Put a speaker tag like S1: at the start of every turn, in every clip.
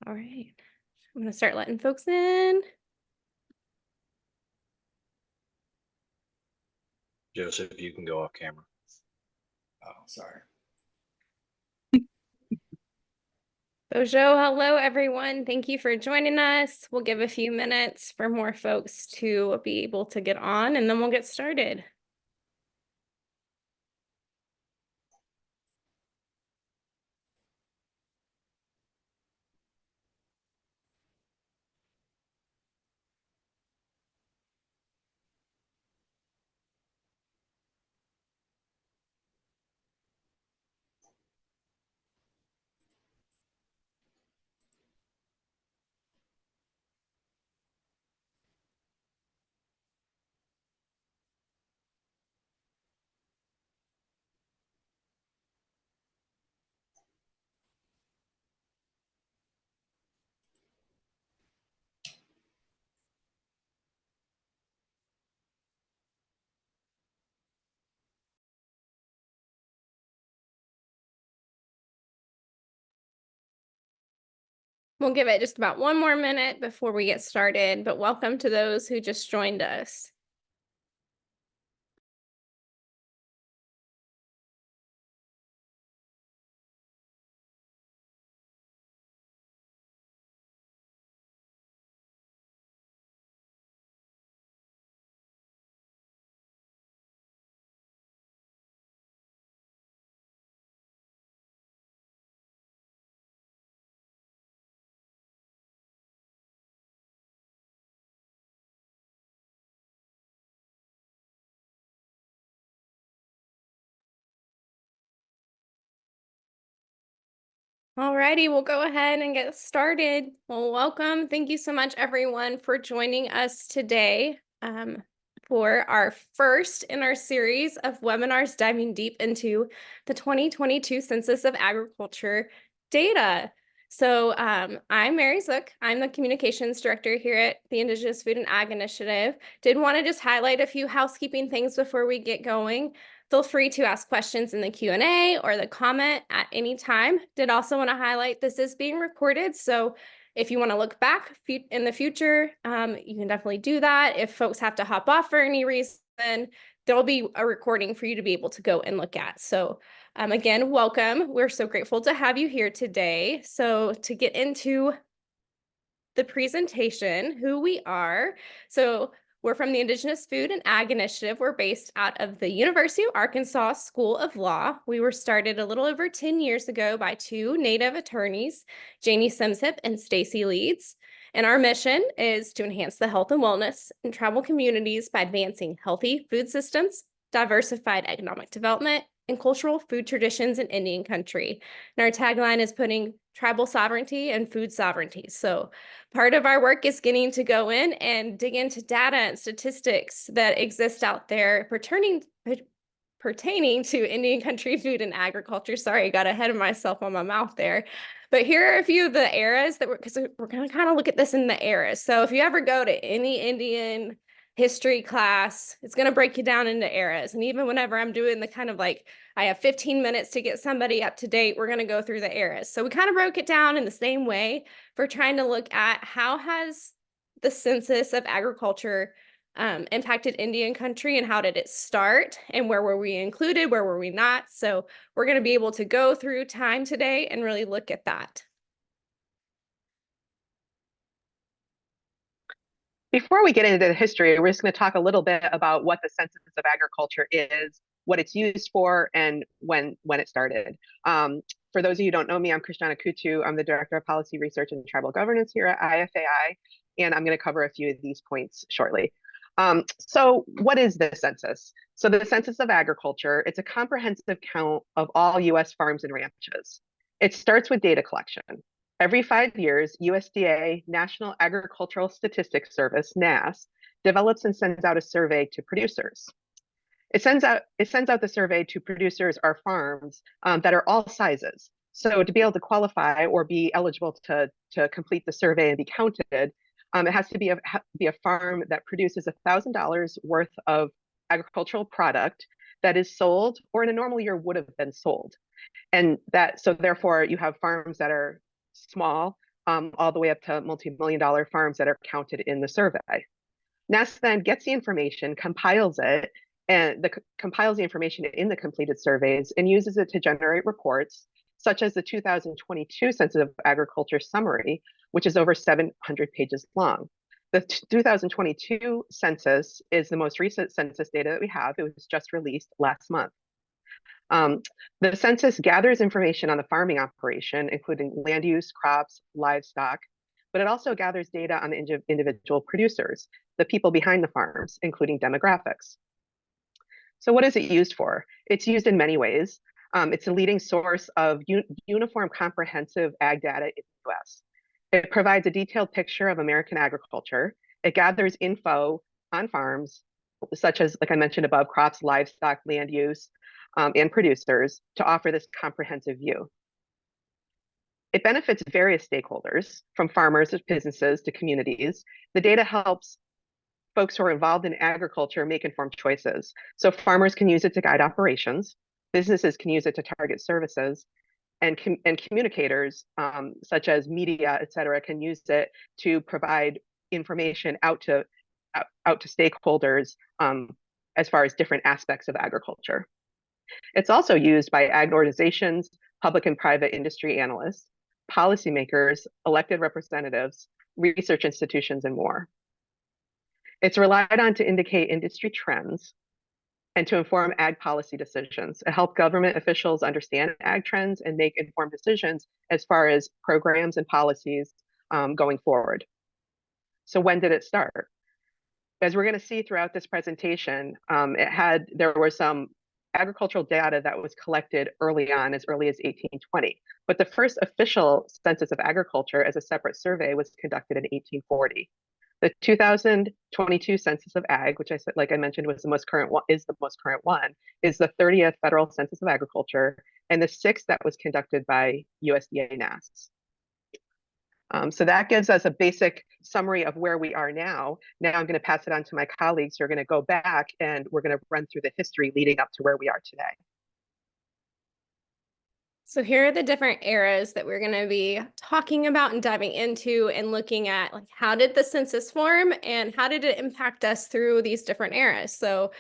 S1: All right, I'm going to start letting folks in.
S2: Joseph, you can go off camera.
S3: Oh, sorry.
S1: Bojo, hello everyone. Thank you for joining us. We'll give a few minutes for more folks to be able to get on, and then we'll get started. We'll give it just about one more minute before we get started, but welcome to those who just joined us. Alrighty, we'll go ahead and get started. Well, welcome. Thank you so much, everyone, for joining us today for our first in our series of webinars diving deep into the 2022 Census of Agriculture data. So I'm Mary Zook. I'm the Communications Director here at the Indigenous Food and Ag Initiative. Did want to just highlight a few housekeeping things before we get going. Feel free to ask questions in the Q&A or the comment at any time. Did also want to highlight this is being recorded, so if you want to look back in the future, you can definitely do that. If folks have to hop off for any reason, there'll be a recording for you to be able to go and look at. So again, welcome. We're so grateful to have you here today. So to get into the presentation, who we are. So we're from the Indigenous Food and Ag Initiative. We're based out of the University of Arkansas School of Law. We were started a little over 10 years ago by two Native attorneys, Janie Simship and Stacy Leeds. And our mission is to enhance the health and wellness in tribal communities by advancing healthy food systems, diversified economic development, and cultural food traditions in Indian country. And our tagline is putting tribal sovereignty and food sovereignty. So part of our work is getting to go in and dig into data and statistics that exist out there pertaining to Indian country food and agriculture. Sorry, I got ahead of myself on my mouth there. But here are a few of the eras that because we're going to kind of look at this in the eras. So if you ever go to any Indian history class, it's going to break you down into eras. And even whenever I'm doing the kind of like, I have 15 minutes to get somebody up to date, we're going to go through the eras. So we kind of broke it down in the same way for trying to look at how has the Census of Agriculture impacted Indian country and how did it start and where were we included, where were we not? So we're going to be able to go through time today and really look at that.
S4: Before we get into the history, we're just going to talk a little bit about what the Census of Agriculture is, what it's used for, and when it started. For those of you who don't know me, I'm Christiana Kutu. I'm the Director of Policy Research and Tribal Governance here at IFAI, and I'm going to cover a few of these points shortly. So what is the census? So the Census of Agriculture, it's a comprehensive count of all U.S. farms and ranches. It starts with data collection. Every 5 years, USDA, National Agricultural Statistics Service, NASS, develops and sends out a survey to producers. It sends out the survey to producers or farms that are all sizes. So to be able to qualify or be eligible to complete the survey and be counted, it has to be a farm that produces $1,000 worth of agricultural product that is sold or in a normal year would have been sold. And so therefore you have farms that are small, all the way up to multi-million-dollar farms that are counted in the survey. NEST then gets the information, compiles it, and compiles the information in the completed surveys and uses it to generate reports, such as the 2022 Census of Agriculture summary, which is over 700 pages long. The 2022 census is the most recent census data that we have. It was just released last month. The census gathers information on the farming operation, including land use, crops, livestock, but it also gathers data on the individual producers, the people behind the farms, including demographics. So what is it used for? It's used in many ways. It's a leading source of uniform comprehensive ag data in the US. It provides a detailed picture of American agriculture. It gathers info on farms, such as, like I mentioned above, crops, livestock, land use, and producers to offer this comprehensive view. It benefits various stakeholders, from farmers to businesses to communities. The data helps folks who are involved in agriculture make informed choices. So farmers can use it to guide operations, businesses can use it to target services, and communicators, such as media, et cetera, can use it to provide information out to stakeholders as far as different aspects of agriculture. It's also used by ag organizations, public and private industry analysts, policymakers, elected representatives, research institutions, and more. It's relied on to indicate industry trends and to inform ag policy decisions, to help government officials understand ag trends and make informed decisions as far as programs and policies going forward. So when did it start? As we're going to see throughout this presentation, there was some agricultural data that was collected early on, as early as 1820. But the first official Census of Agriculture as a separate survey was conducted in 1840. The 2022 Census of Ag, which like I mentioned, was the most current one, is the 30th Federal Census of Agriculture, and the 6th that was conducted by USDA NASS. So that gives us a basic summary of where we are now. Now I'm going to pass it on to my colleagues who are going to go back and we're going to run through the history leading up to where we are today.
S1: So here are the different eras that we're going to be talking about and diving into and looking at, like, how did the census form and how did it impact us through these different eras? So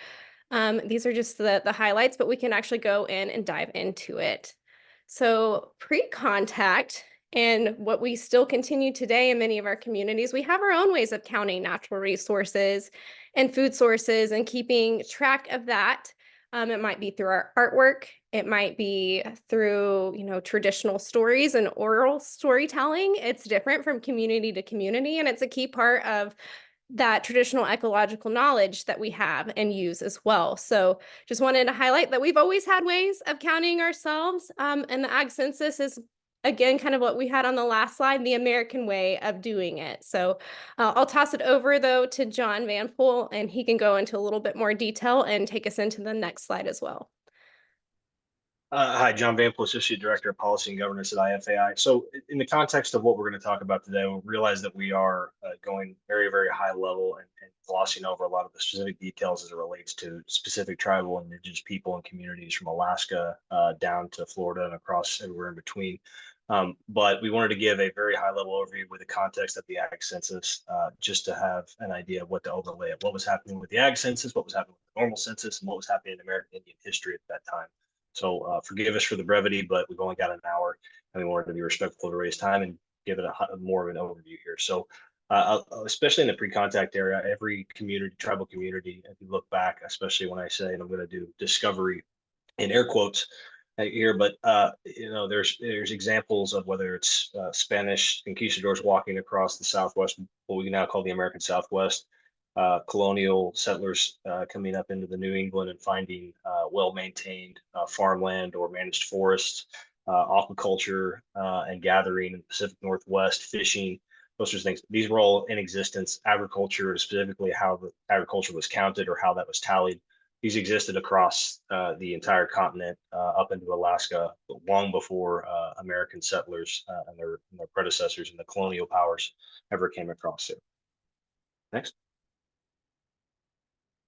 S1: these are just the highlights, but we can actually go in and dive into it. So pre-contact, and what we still continue today in many of our communities, we have our own ways of counting natural resources and food sources and keeping track of that. It might be through our artwork. It might be through, traditional stories and oral storytelling. It's different from community to community, and it's a key part of that traditional ecological knowledge that we have and use as well. So just wanted to highlight that we've always had ways of counting ourselves, and the Ag Census is, again, kind of what we had on the last slide, the American way of doing it. So I'll toss it over, though, to John Van Poel, and he can go into a little bit more detail and take us into the next slide as well.
S2: Hi, John Van Poel, Associate Director of Policy and Governance at IFAI. So in the context of what we're going to talk about today, we'll realize that we are going very, very high level and glossing over a lot of the specific details as it relates to specific tribal and indigenous people and communities from Alaska down to Florida and across everywhere in between. But we wanted to give a very high level overview with the context of the Ag Census, just to have an idea of what to overlay of what was happening with the Ag Census, what was happening with the normal census, and what was happening in American Indian history at that time. So forgive us for the brevity, but we've only got an hour and we wanted to be respectful of everybody's time and give it more of an overview here. So especially in the pre-contact area, every community, tribal community, if you look back, especially when I say, and I'm going to do discovery in air quotes here, but there's examples of whether it's Spanish conquistadors walking across the Southwest, what we now call the American Southwest, colonial settlers coming up into the New England and finding well-maintained farmland or managed forests, aquaculture and gathering in the Pacific Northwest, fishing, those sorts of things. These were all in existence. Agriculture, specifically how the agriculture was counted or how that was tallied, these existed across the entire continent up into Alaska long before American settlers and their predecessors and the colonial powers ever came across it. Next.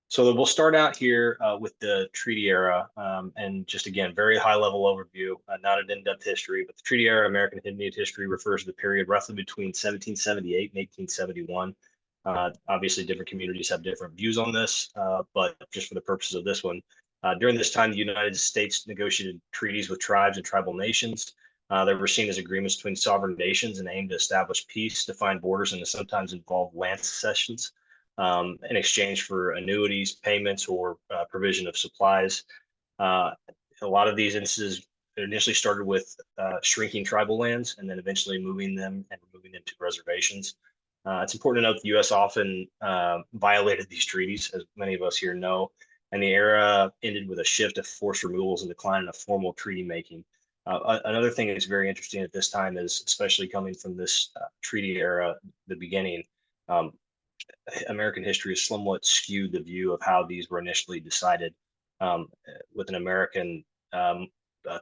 S2: So we'll start out here with the treaty era, and just again, very high level overview, not an in-depth history, but the treaty era in American Indian history refers to the period roughly between 1778 and 1871. Obviously, different communities have different views on this, but just for the purposes of this one, during this time, the United States negotiated treaties with tribes and tribal nations. They were seen as agreements between sovereign nations and aimed to establish peace, define borders, and to sometimes involve land cessions in exchange for annuities, payments, or provision of supplies. Uh, a lot of these instances initially started with shrinking tribal lands and then eventually moving them and removing them to reservations. It's important to note the U.S. often violated these treaties, as many of us here know, and the era ended with a shift of forced removals and decline in a formal treaty making. Another thing that's very interesting at this time is, especially coming from this treaty era, the beginning, um, American history has somewhat skewed the view of how these were initially decided, with an American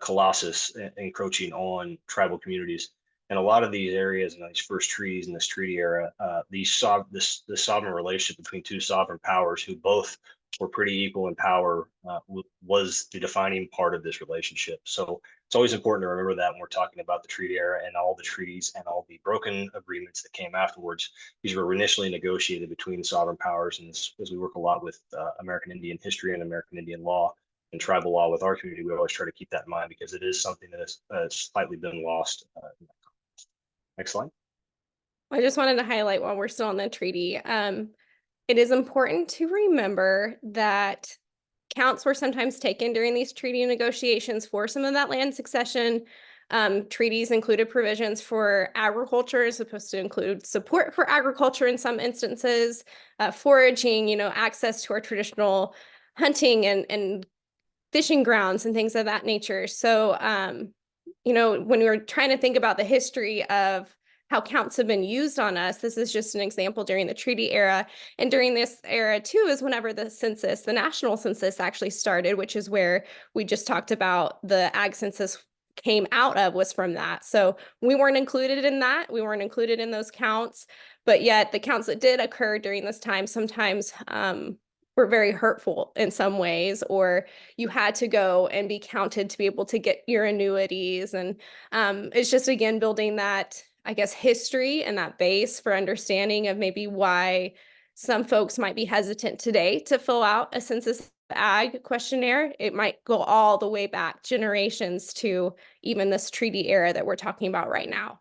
S2: colossus encroaching on tribal communities. And a lot of these areas and these first treaties in this treaty era, the sovereign relationship between two sovereign powers who both were pretty equal in power was the defining part of this relationship. So it's always important to remember that when we're talking about the treaty era and all the treaties and all the broken agreements that came afterwards. These were initially negotiated between sovereign powers, and as we work a lot with American Indian history and American Indian law and tribal law with our community, we always try to keep that in mind because it is something that has slightly been lost. Next slide.
S1: I just wanted to highlight while we're still on the treaty, it is important to remember that counts were sometimes taken during these treaty negotiations for some of that land succession. Treaties included provisions for agriculture, as opposed to include support for agriculture in some instances, foraging, access to our traditional hunting and fishing grounds and things of that nature. So, when we were trying to think about the history of how counts have been used on us, this is just an example during the treaty era. And during this era too is whenever the national census actually started, which is where we just talked about the ag census came out of, was from that. So we weren't included in that. We weren't included in those counts, but yet the counts that did occur during this time sometimes were very hurtful in some ways, or you had to go and be counted to be able to get your annuities. And it's just, again, building that, I guess, history and that base for understanding of maybe why some folks might be hesitant today to fill out a census ag questionnaire. It might go all the way back generations to even this treaty era that we're talking about right now.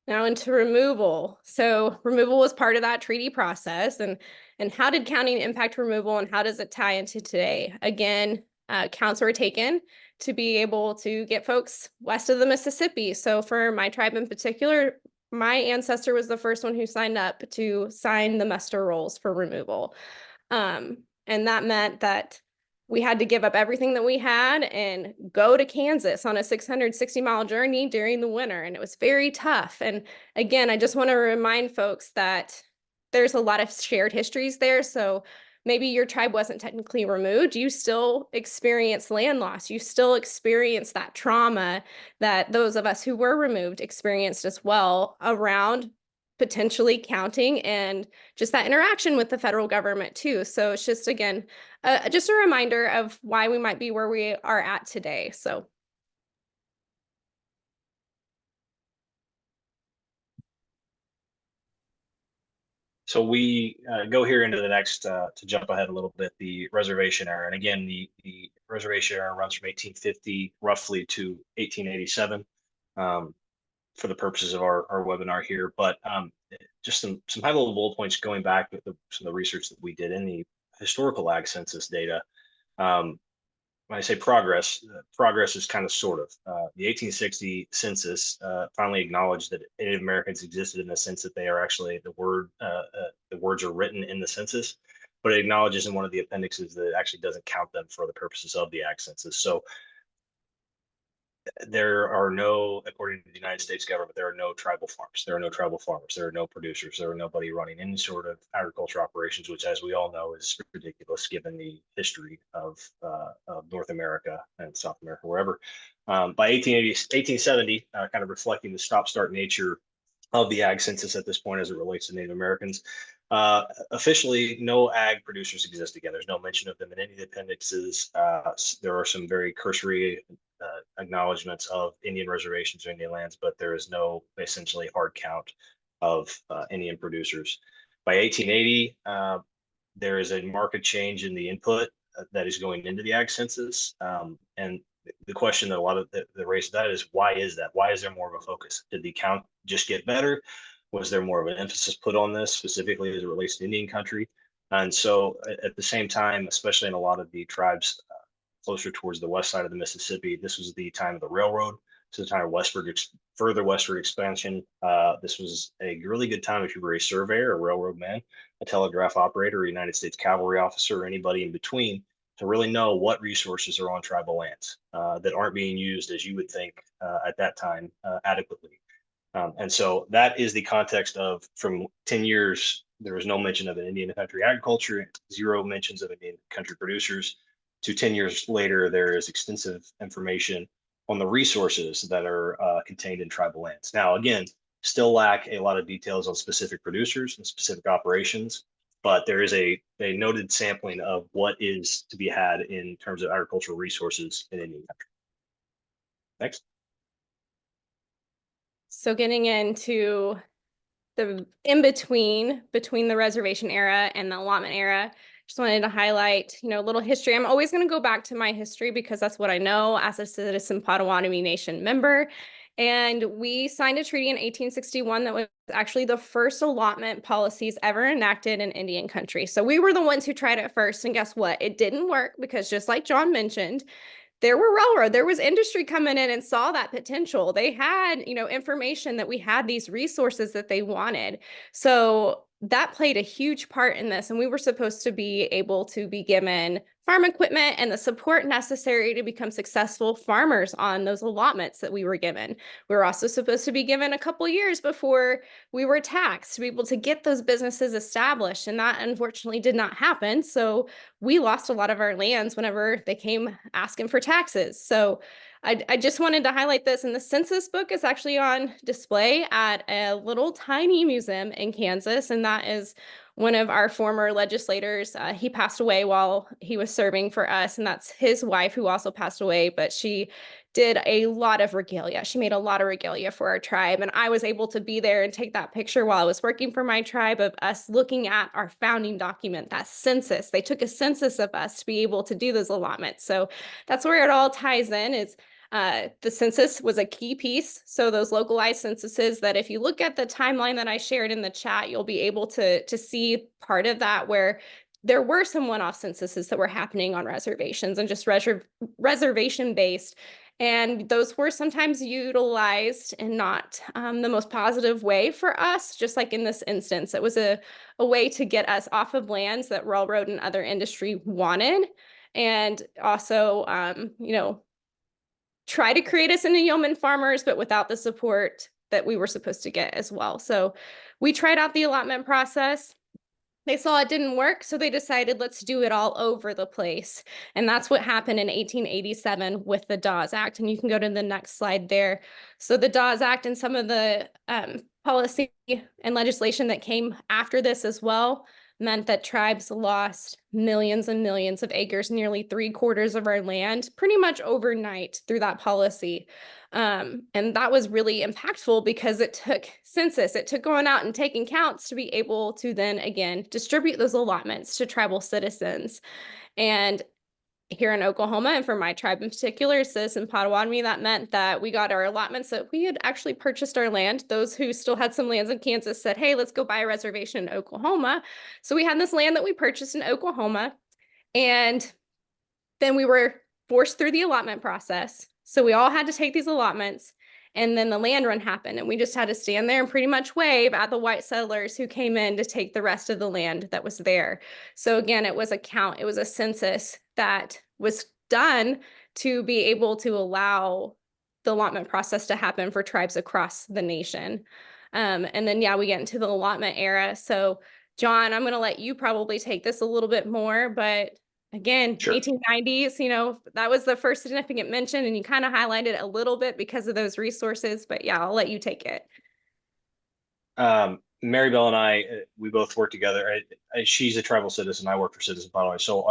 S1: Now into removal. So removal was part of that treaty process. And how did counting impact removal, and how does it tie into today? Again, counts were taken to be able to get folks west of the Mississippi. So for my tribe in particular, my ancestor was the first one who signed up to sign the muster rolls for removal. And that meant that we had to give up everything that we had and go to Kansas on a 660-mile journey during the winter. And it was very tough. And again, I just want to remind folks that there's a lot of shared histories there. So maybe your tribe wasn't technically removed. You still experience land loss. You still experience that trauma that those of us who were removed experienced as well around potentially counting and just that interaction with the federal government too. So it's just, again, just a reminder of why we might be where we are at today. So.
S2: So we go here into the next, to jump ahead a little bit, the reservation era. And again, the reservation era runs from 1850 roughly to 1887 for the purposes of our webinar here. But just some high level bullet points going back with some of the research that we did in the historical ag census data. When I say progress, progress is kind of sort of. The 1860 census finally acknowledged that Native Americans existed in the sense that they are actually the words are written in the census, but it acknowledges in one of the appendixes that it actually doesn't count them for the purposes of the ag census. So there are no, according to the United States government, there are no tribal farms. There are no tribal farmers. There are no producers. There are nobody running any sort of agriculture operations, which, as we all know, is ridiculous given the history of North America and South America, wherever. By 1870, kind of reflecting the stop-start nature of the ag census at this point as it relates to Native Americans. Officially, no ag producers exist again. There's no mention of them in any of the appendixes. There are some very cursory acknowledgments of Indian reservations or Indian lands, but there is no essentially hard count of Indian producers. By 1880, there is a marked change in the input that is going into the ag census. And the question that a lot of the raise that is, why is that? Why is there more of a focus? Did the count just get better? Was there more of an emphasis put on this specifically as it relates to Indian country? And so at the same time, especially in a lot of the tribes closer towards the west side of the Mississippi, this was the time of the railroad. So the time of further westward expansion. This was a really good time if you were a surveyor, a railroad man, a telegraph operator, a United States cavalry officer, or anybody in between, to really know what resources are on tribal lands that aren't being used, as you would think at that time, adequately. And so that is the context of, from 10 years, there was no mention of an Indian country agriculture, 0 mentions of Indian country producers, to 10 years later, there is extensive information on the resources that are contained in tribal lands. Now, again, still lack a lot of details on specific producers and specific operations, but there is a noted sampling of what is to be had in terms of agricultural resources in Indian country. Next.
S1: So getting into the in-between between the reservation era and the allotment era, just wanted to highlight, a little history. I'm always going to go back to my history because that's what I know as a citizen Potawatomi Nation member. And we signed a treaty in 1861 that was actually the first allotment policies ever enacted in Indian country. So we were the ones who tried it first. And guess what? It didn't work because, just like John mentioned, there was industry coming in and saw that potential. They had, information that we had these resources that they wanted. So that played a huge part in this. And we were supposed to be able to be given farm equipment and the support necessary to become successful farmers on those allotments that we were given. We were also supposed to be given a couple years before we were taxed to be able to get those businesses established. And that unfortunately did not happen. So we lost a lot of our lands whenever they came asking for taxes. So I just wanted to highlight this. And the census book is actually on display at a little tiny museum in Kansas. And that is one of our former legislators. He passed away while he was serving for us. And that's his wife, who also passed away, but she did a lot of regalia. She made a lot of regalia for our tribe. And I was able to be there and take that picture while I was working for my tribe of us looking at our founding document, that census. They took a census of us to be able to do those allotments. So that's where it all ties in. Is the census was a key piece. So those localized censuses that, if you look at the timeline that I shared in the chat, you'll be able to see part of that, where there were some one-off censuses that were happening on reservations and just reservation based. And those were sometimes utilized in not the most positive way for us, just like in this instance. It was a way to get us off of lands that railroad and other industry wanted. And also, try to create us into yeoman farmers, but without the support that we were supposed to get as well. So we tried out the allotment process. They saw it didn't work, so they decided, let's do it all over the place. And that's what happened in 1887 with the Dawes Act. And you can go to the next slide there. So the Dawes Act and some of the policy and legislation that came after this as well meant that tribes lost millions and millions of acres, nearly 3/4 of our land, pretty much overnight through that policy. And that was really impactful because it took census, it took going out and taking counts to be able to then again distribute those allotments to tribal citizens. And here in Oklahoma, and for my tribe in particular, Citizen Potawatomi, that meant that we got our allotments that we had actually purchased our land. Those who still had some lands in Kansas said, hey, let's go buy a reservation in Oklahoma. So we had this land that we purchased in Oklahoma, and then we were forced through the allotment process. So we all had to take these allotments, and then the land run happened, and we just had to stand there and pretty much wave at the white settlers who came in to take the rest of the land that was there. So again, it was a count, it was a census that was done to be able to allow the allotment process to happen for tribes across the nation. And then, yeah, we get into the allotment era. So, John, I'm going to let you probably take this a little bit more, but again,
S2: Sure.
S1: 1890s, that was the first significant mention, and you kind of highlighted a little bit because of those resources, but yeah, I'll let you take it.
S2: Mary Bell and I, we both work together. She's a tribal citizen. I work for Citizen Power. So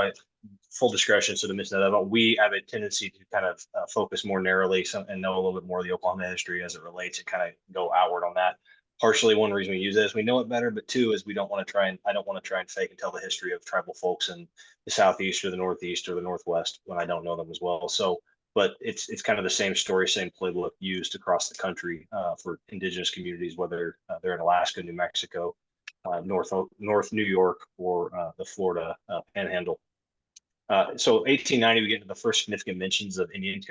S2: full discretion, so to miss that, but we have a tendency to kind of focus more narrowly and know a little bit more of the Oklahoma history as it relates and kind of go outward on that. Partially, one reason we use it is we know it better, but two is I don't want to try and fake and tell the history of tribal folks in the Southeast or the Northeast or the Northwest when I don't know them as well. So, but it's kind of the same story, same playbook used across the country for Indigenous communities, whether they're in Alaska, New Mexico, North New York, or the Florida Panhandle. So 1890, we get into the first significant mentions of Indian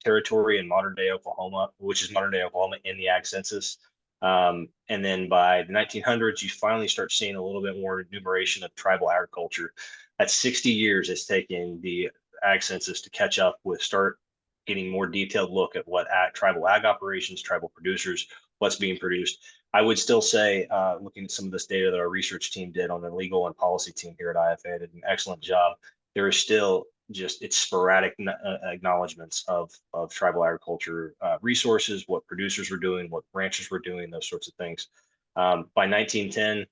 S2: territory in modern day Oklahoma, which is modern day Oklahoma in the Ag Census. And then by the 1900s, you finally start seeing a little bit more enumeration of tribal agriculture. That's 60 years it's taken the Ag Census to catch up with, start getting more detailed look at what tribal ag operations, tribal producers, what's being produced. I would still say, looking at some of this data that our research team did on the legal and policy team here at IFAI, did an excellent job. There is still it's sporadic acknowledgments of tribal agriculture resources, what producers were doing, what ranchers were doing, those sorts of things. By 1910,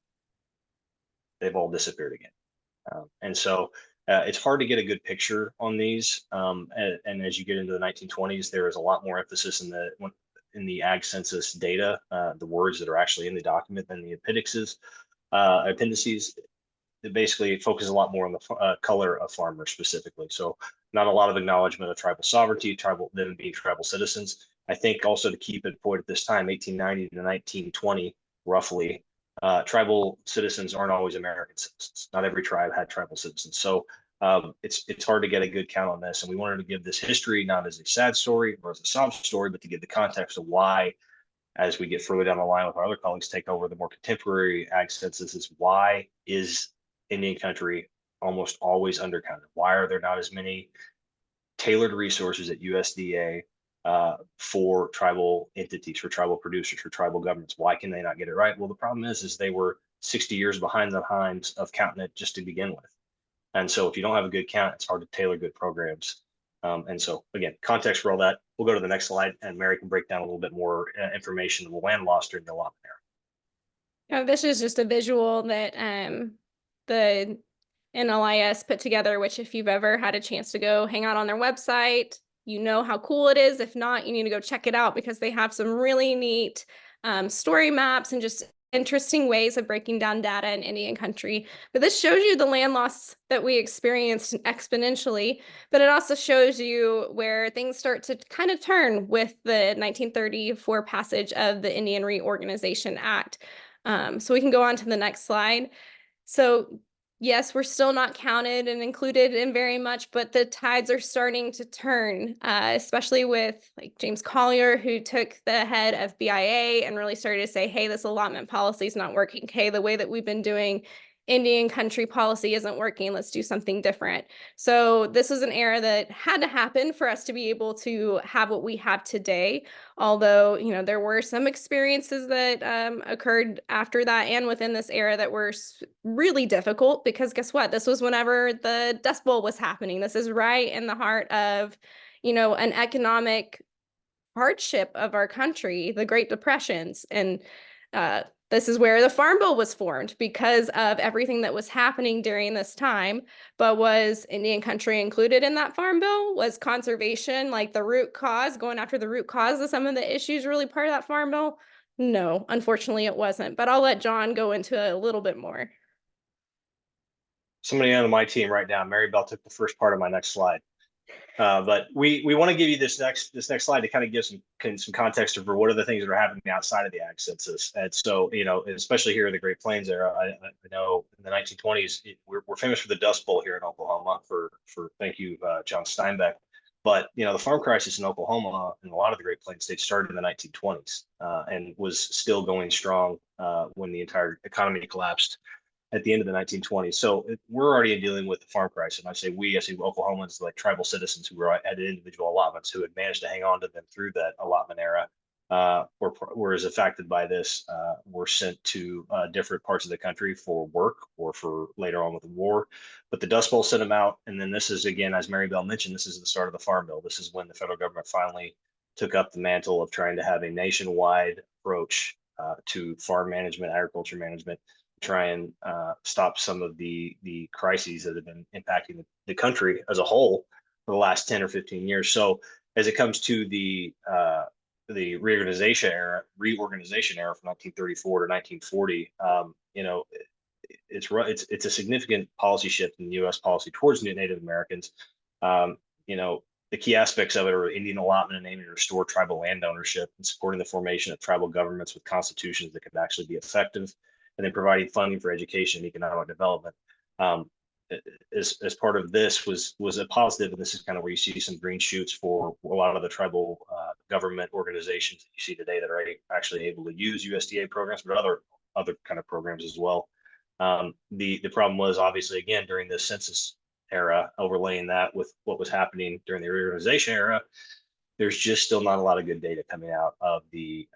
S2: they've all disappeared again. And so it's hard to get a good picture on these. And as you get into the 1920s, there is a lot more emphasis in the Ag Census data, the words that are actually in the document than the appendices. It basically focuses a lot more on the color of farmers specifically. So not a lot of acknowledgement of tribal sovereignty, them being tribal citizens. I think also to keep it point at this time, 1890 to 1920, roughly, tribal citizens aren't always American citizens. Not every tribe had tribal citizens. So it's hard to get a good count on this. And we wanted to give this history not as a sad story or as a sob story, but to give the context of why, as we get further down the line with our other colleagues take over the more contemporary Ag Census, is why is Indian country almost always undercounted? Why are there not as many tailored resources at USDA for tribal entities, for tribal producers, for tribal governments? Why can they not get it right? Well, the problem is they were 60 years behind the times of counting it just to begin with. And so if you don't have a good count, it's hard to tailor good programs. And so again, context for all that. We'll go to the next slide, and Mary can break down a little bit more information of the land loss during the allotment era.
S1: This is just a visual that the NLIS put together, which if you've ever had a chance to go hang out on their website, you know how cool it is. If not, you need to go check it out because they have some really neat story maps and just interesting ways of breaking down data in Indian country. But this shows you the land loss that we experienced exponentially, but it also shows you where things start to kind of turn with the 1934 passage of the Indian Reorganization Act. So we can go on to the next slide. So yes, we're still not counted and included in very much, but the tides are starting to turn, especially with like James Collier, who took the head of BIA and really started to say, hey, this allotment policy is not working. Hey, the way that we've been doing Indian country policy isn't working. Let's do something different. So this was an era that had to happen for us to be able to have what we have today. Although, there were some experiences that occurred after that and within this era that were really difficult because guess what? This was whenever the Dust Bowl was happening. This is right in the heart of, an economic hardship of our country, the Great Depressions. And this is where the Farm Bill was formed because of everything that was happening during this time. But was Indian country included in that Farm Bill? Was conservation, like the root cause, going after the root cause of some of the issues, really part of that Farm Bill? No, unfortunately it wasn't. But I'll let John go into it a little bit more.
S2: Somebody on my team right now, Mary Bell took the first part of my next slide. But we want to give you this next slide to kind of give some context for what are the things that are happening outside of the Ag Census. And so, especially here in the Great Plains era, I know in the 1920s, we're famous for the Dust Bowl here in Oklahoma for thank you, John Steinbeck. But, the farm crisis in Oklahoma and a lot of the Great Plains states started in the 1920s and was still going strong when the entire economy collapsed at the end of the 1920s. So we're already dealing with the farm crisis. And I say Oklahomans, like tribal citizens who were at individual allotments who had managed to hang on to them through that allotment era, were as affected by this, were sent to different parts of the country for work or for later on with the war. But the Dust Bowl sent them out. And then this is, again, as Mary Bell mentioned, this is the start of the Farm Bill. This is when the federal government finally took up the mantle of trying to have a nationwide approach to farm management, agriculture management, try and stop some of the crises that have been impacting the country as a whole for the last 10 or 15 years. So as it comes to the reorganization era from 1934 to 1940, it's a significant policy shift in U.S. policy towards Native Americans. The key aspects of it are Indian allotment and aiming to restore tribal land ownership and supporting the formation of tribal governments with constitutions that could actually be effective, and then providing funding for education and economic development. As part of this was a positive, and this is kind of where you see some green shoots for a lot of the tribal government organizations that you see today that are actually able to use USDA programs, but other kind of programs as well. The problem was obviously, again, during the census era, overlaying that with what was happening during the reorganization era, there's just still not a lot of good data coming out of the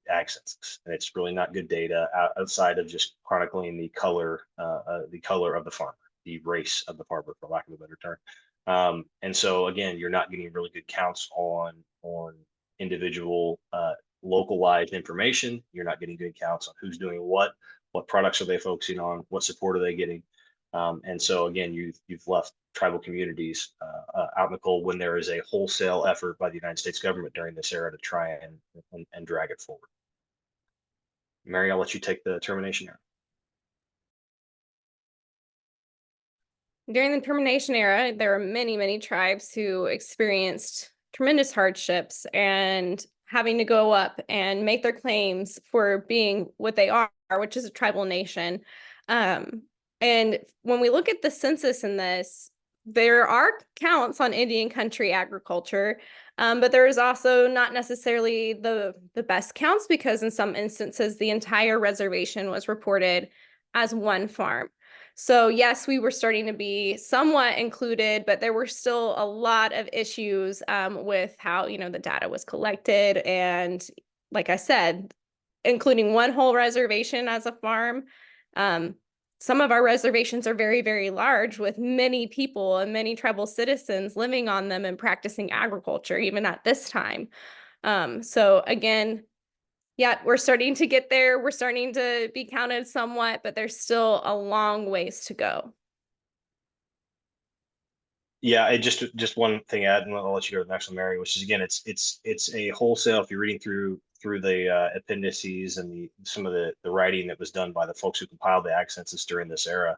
S2: ag census, and it's really not good data outside of just chronicling the color of the farmer, the race of the farmer, for lack of a better term. And so again, you're not getting really good counts on individual localized information. You're not getting good counts on who's doing what products are they focusing on, what support are they getting. And so again, you've left tribal communities out in the cold when there is a wholesale effort by the United States government during this era to try and drag it forward. Mary, I'll let you take the termination era.
S1: During the termination era, there were many, many tribes who experienced tremendous hardships and having to go up and make their claims for being what they are, which is a tribal nation. And when we look at the census in this, there are counts on Indian country agriculture, but there is also not necessarily the best counts, because in some instances, the entire reservation was reported as one farm. So yes, we were starting to be somewhat included, but there were still a lot of issues with how, the data was collected. And like I said, including one whole reservation as a farm. Some of our reservations are very, very large, with many people and many tribal citizens living on them and practicing agriculture, even at this time. So again, yeah, we're starting to get there. We're starting to be counted somewhat, but there's still a long ways to go.
S2: Yeah, just one thing to add, and I'll let you go to the next one, Mary, which is, again, it's a wholesale. If you're reading through the appendices and some of the writing that was done by the folks who compiled the ag census during this era,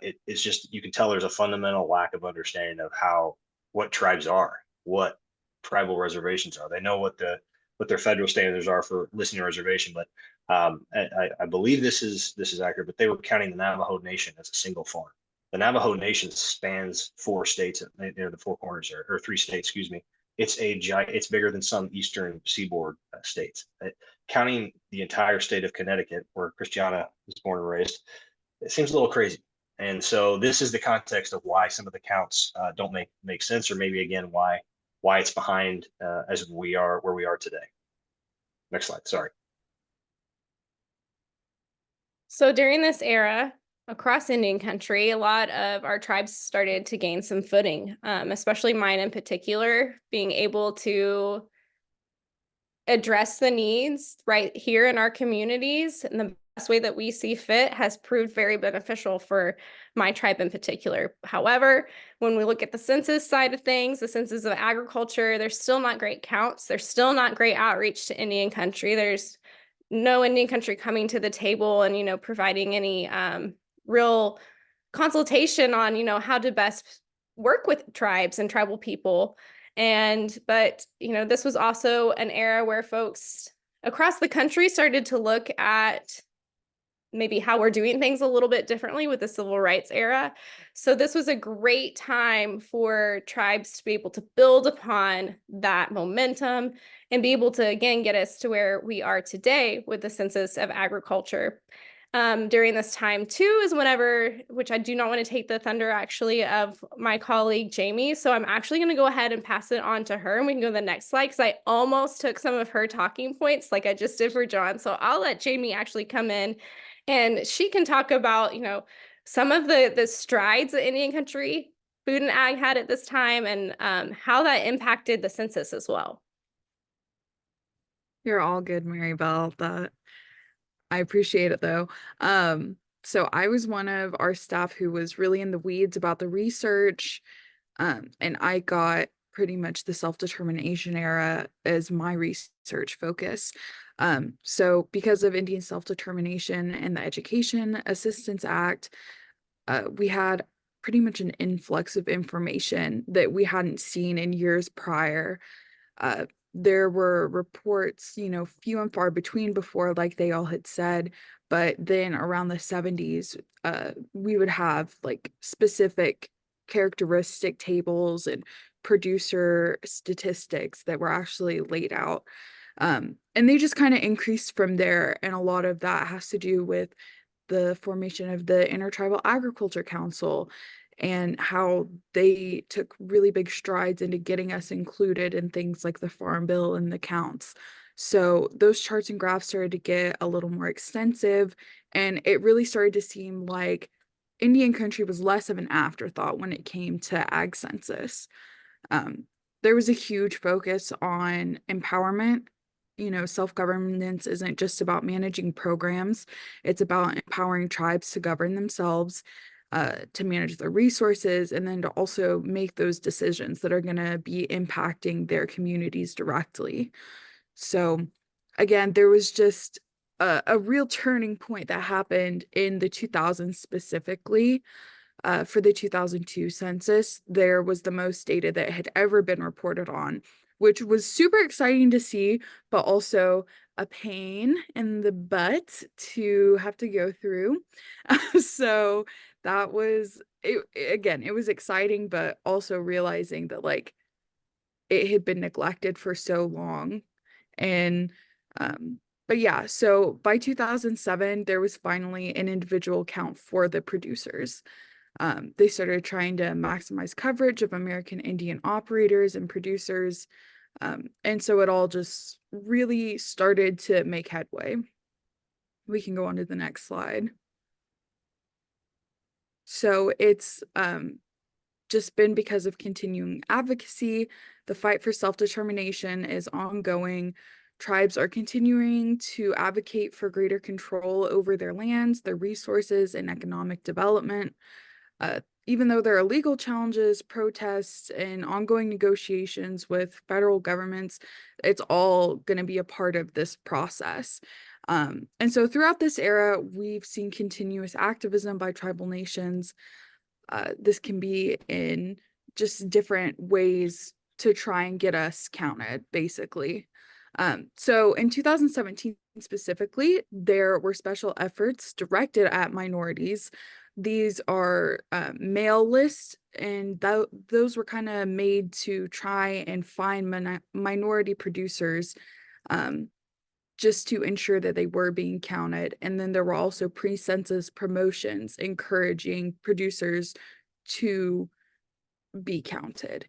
S2: it's just, you can tell there's a fundamental lack of understanding of what tribes are, what tribal reservations are. They know what their federal standards are for listing a reservation, but I believe this is accurate. But they were counting the Navajo Nation as a single farm. The Navajo Nation spans 4 states near the Four Corners, or 3 states, excuse me. It's bigger than some eastern seaboard states. Counting the entire state of Connecticut, where Christiana was born and raised, it seems a little crazy. And so this is the context of why some of the counts don't make sense, or maybe, again, why it's behind as we are where we are today. Next slide. Sorry.
S1: So during this era, across Indian country, a lot of our tribes started to gain some footing, especially mine in particular, being able to address the needs right here in our communities in the best way that we see fit has proved very beneficial for my tribe in particular. However, when we look at the census side of things, the Census of Agriculture, there's still not great counts. There's still not great outreach to Indian country. There's no Indian country coming to the table and, providing any real consultation on, how to best work with tribes and tribal people. But this was also an era where folks across the country started to look at maybe how we're doing things a little bit differently with the civil rights era. So this was a great time for tribes to be able to build upon that momentum and be able to, again, get us to where we are today with the Census of Agriculture. during this time too is whenever, which I do not want to take the thunder actually of my colleague Jamie. So I'm actually going to go ahead and pass it on to her, and we can go to the next slide because I almost took some of her talking points like I just did for John. So I'll let Jamie actually come in and she can talk about, some of the strides that Indian Country Food and Ag had at this time and how that impacted the census as well.
S5: You're all good, Mary Bell. That I appreciate it though. So I was one of our staff who was really in the weeds about the research. And I got pretty much the self-determination era as my research focus. So because of Indian self-determination and the Education Assistance Act, we had pretty much an influx of information that we hadn't seen in years prior. There were reports, few and far between before, like they all had said, but then around the 70s, we would have like specific characteristic tables and producer statistics that were actually laid out. And they just kind of increased from there. And a lot of that has to do with the formation of the Intertribal Agriculture Council and how they took really big strides into getting us included in things like the Farm Bill and the counts. So those charts and graphs started to get a little more extensive, and it really started to seem like Indian Country was less of an afterthought when it came to ag census. There was a huge focus on empowerment. Self-governance isn't just about managing programs. It's about empowering tribes to govern themselves, to manage their resources, and then to also make those decisions that are going to be impacting their communities directly. So again, there was just a real turning point that happened in the 2000s specifically. For the 2002 census, there was the most data that had ever been reported on, which was super exciting to see, but also a pain in the butt to have to go through. So that was it. Again, it was exciting, but also realizing that like it had been neglected for so long. And but yeah, so by 2007, there was finally an individual count for the producers. They started trying to maximize coverage of American Indian operators and producers. And so it all just really started to make headway. We can go on to the next slide. So it's just been because of continuing advocacy. The fight for self-determination is ongoing. Tribes are continuing to advocate for greater control over their lands, their resources, and economic development. Even though there are legal challenges, protests, and ongoing negotiations with federal governments, it's all going to be a part of this process. And so throughout this era, we've seen continuous activism by tribal nations. This can be in just different ways to try and get us counted, basically. So in 2017 specifically, there were special efforts directed at minorities. These are mail lists, and those were kind of made to try and find minority producers, just to ensure that they were being counted. And then there were also pre-census promotions encouraging producers to be counted.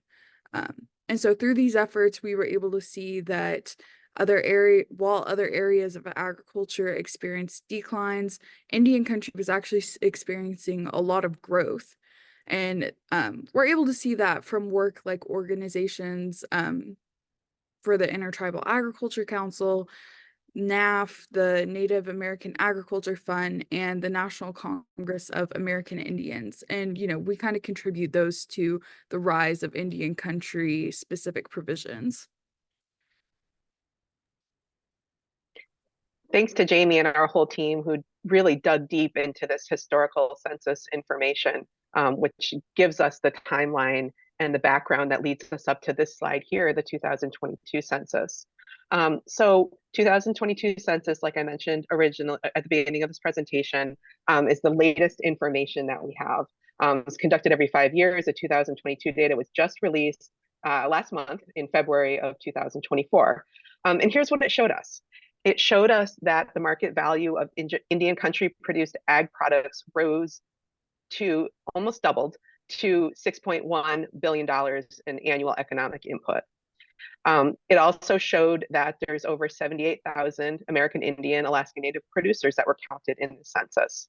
S5: And so through these efforts, we were able to see that while other areas of agriculture experienced declines, Indian Country was actually experiencing a lot of growth. And we're able to see that from work like organizations for the Intertribal Agriculture Council, NAF, the Native American Agriculture Fund, and the National Congress of American Indians. And, we kind of contribute those to the rise of Indian Country specific provisions.
S4: Thanks to Jamie and our whole team who really dug deep into this historical census information, which gives us the timeline and the background that leads us up to this slide here, the 2022 census. So 2022 census, like I mentioned originally at the beginning of this presentation, is the latest information that we have. It's conducted every 5 years. The 2022 data was just released last month in February of 2024. And here's what it showed us. It showed us that the market value of Indian country produced ag products rose to almost doubled to $6.1 billion in annual economic input. It also showed that there's over 78,000 American Indian, Alaska Native producers that were counted in the census.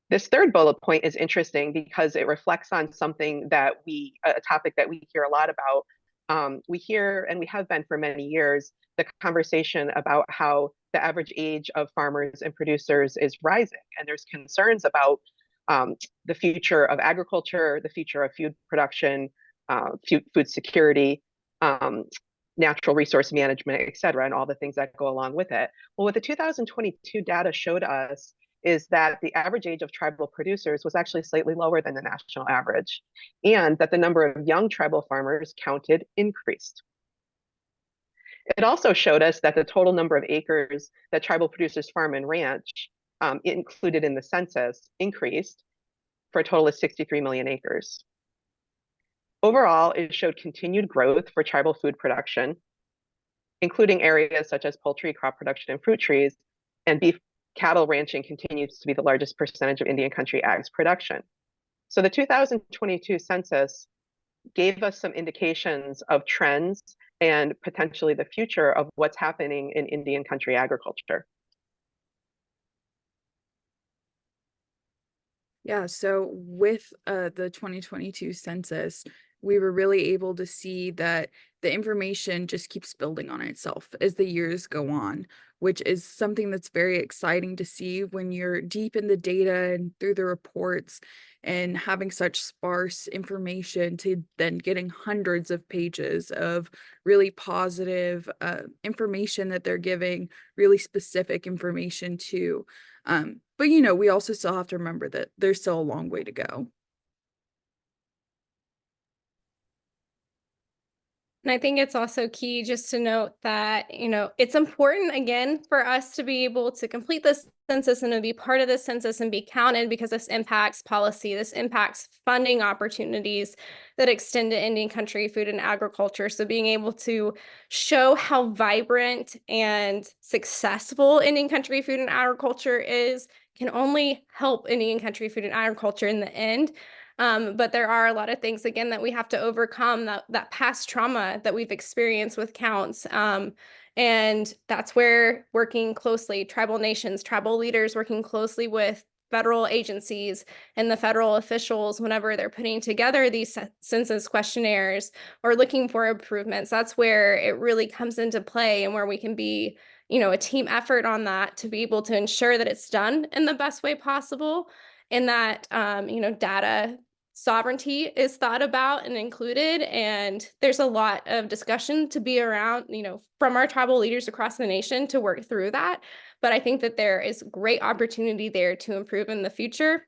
S4: This third bullet point is interesting because it reflects on something that a topic that we hear a lot about. We hear, and we have been for many years, the conversation about how the average age of farmers and producers is rising. And there's concerns about the future of agriculture, the future of food production, food security, natural resource management, et cetera, and all the things that go along with it. Well, what the 2022 data showed us is that the average age of tribal producers was actually slightly lower than the national average, and that the number of young tribal farmers counted increased. It also showed us that the total number of acres that tribal producers farm and ranch included in the census increased for a total of 63 million acres. Overall, it showed continued growth for tribal food production, including areas such as poultry, crop production, and fruit trees, and beef cattle ranching continues to be the largest percentage of Indian country ag's production. So the 2022 census gave us some indications of trends and potentially the future of what's happening in Indian country agriculture.
S5: Yeah, so with the 2022 census, we were really able to see that the information just keeps building on itself as the years go on, which is something that's very exciting to see when you're deep in the data and through the reports and having such sparse information to then getting hundreds of pages of really positive information that they're giving, really specific information too. But we also still have to remember that there's still a long way to go.
S1: And I think it's also key just to note that, it's important, again, for us to be able to complete this census and to be part of this census and be counted, because this impacts policy, this impacts funding opportunities that extend to Indian country food and agriculture. So being able to show how vibrant and successful Indian country food and agriculture is can only help Indian country food and agriculture in the end. But there are a lot of things, again, that we have to overcome, that past trauma that we've experienced with counts. And that's where working closely, tribal nations, tribal leaders working closely with federal agencies and the federal officials whenever they're putting together these census questionnaires or looking for improvements, that's where it really comes into play, and where we can be, a team effort on that to be able to ensure that it's done in the best way possible, and that, data sovereignty is thought about and included. And there's a lot of discussion to be around, from our tribal leaders across the nation to work through that. But I think that there is great opportunity there to improve in the future.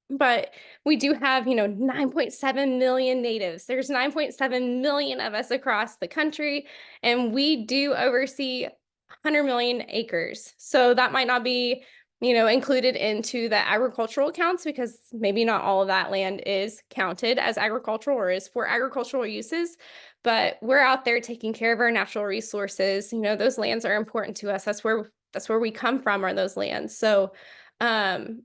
S1: But we do have, 9.7 million natives. There's 9.7 million of us across the country, and we do oversee 100 million acres. So that might not be, included into the agricultural accounts, because maybe not all of that land is counted as agricultural or is for agricultural uses. But we're out there taking care of our natural resources. Those lands are important to us. That's where we come from, are those lands. So, again,